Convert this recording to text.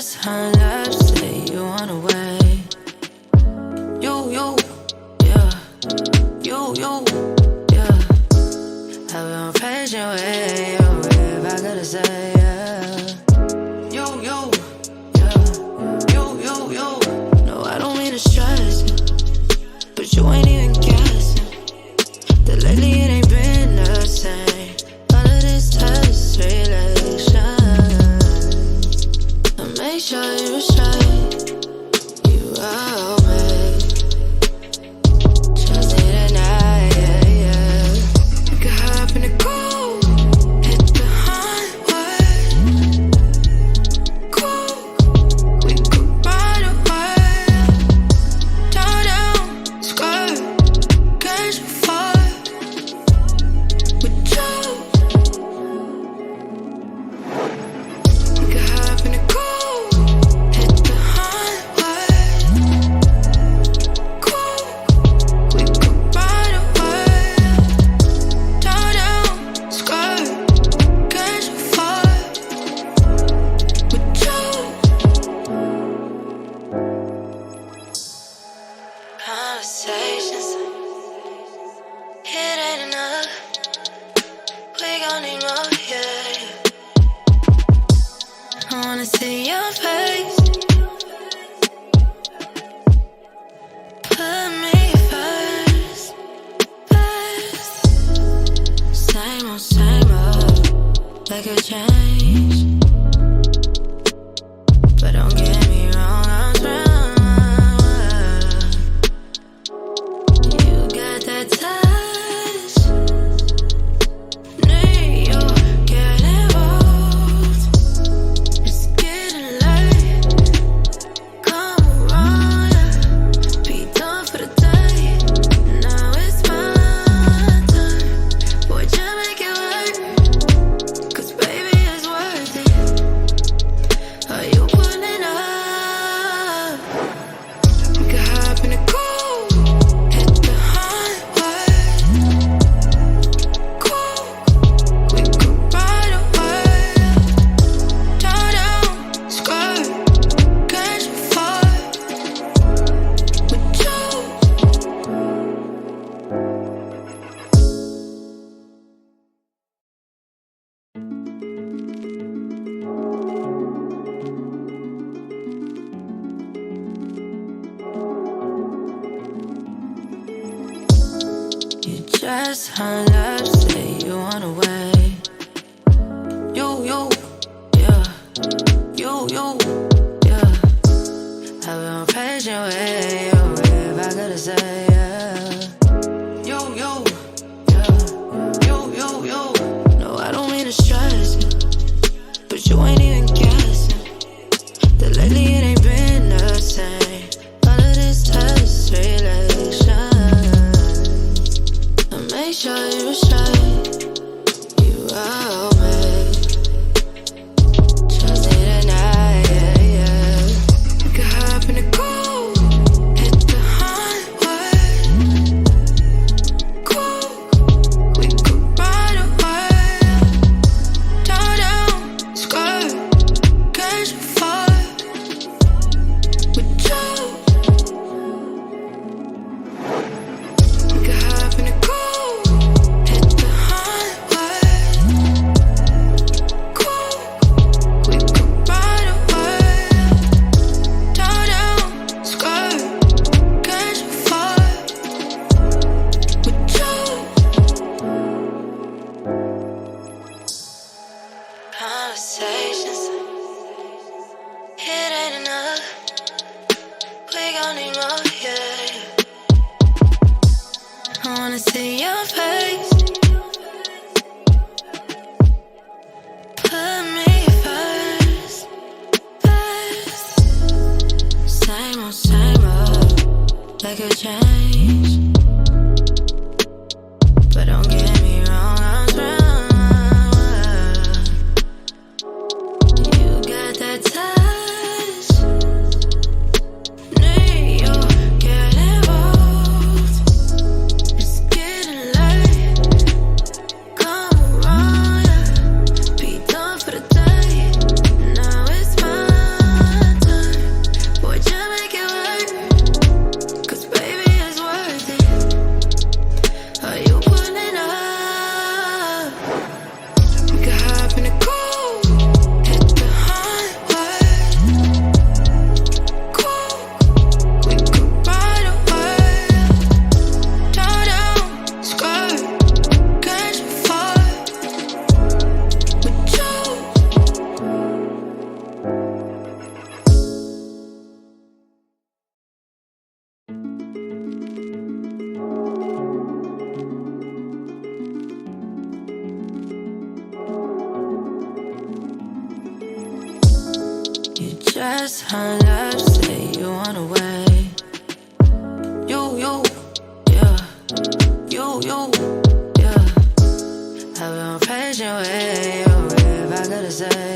just hung up, say you wanna wait. You, yeah. You, yeah. I've been patient with you, if I could say, yeah. You, yeah. You. No, I don't mean to stress you, but you ain't even guessing that lately it ain't been the same. All of this test relation, I make sure you straight, you out me. Just need a night, yeah. We could hop in the coupe, hit the highway. Cool, we could ride away. Turn down, skirt, catch a fire with you. We could hop in the coupe, hit the highway. Cool, we could ride away. Turn down, skirt, catch a fire with you. Conversations, it ain't enough. We gon' need more, yeah. I wanna see your face. Put me first. Same old, like a change. But don't get me wrong, I'm trying. You got that touch. Need you get involved. It's getting late. Come around, yeah. Be done for the day. Now it's my turn. Boy, just make it work. 'Cause baby, it's worth it. Are you pulling up? We could hop in the coupe, hit the highway. Cool, we could ride away. Turn down, skirt, catch a fire with you. You just hung up, say you wanna wait. You, yeah. You, yeah. I've been patient with you, if I could say, yeah. You, yeah. You. No, I don't mean to stress you, but you ain't even guessing that lately it ain't been the same. All of this test relation, I make sure you straight, you out me. Just need a night, yeah. We could hop in the coupe, hit the highway. Cool, we could ride away. Turn down, skirt, catch a fire with you. We could hop in the coupe, hit the highway. Cool, we could ride away. Turn down, skirt, catch a fire with you. Conversations, it ain't enough. We gon' need more, yeah. I wanna see your face. Put me first. Same old, like a change. But don't get me wrong, I'm trying. You got that touch. Need you get involved. It's getting late. Come around, yeah. Be done for the day. Now it's my just hung up, say you want away. You, yeah. You, yeah. I've been patient with you, if I could've said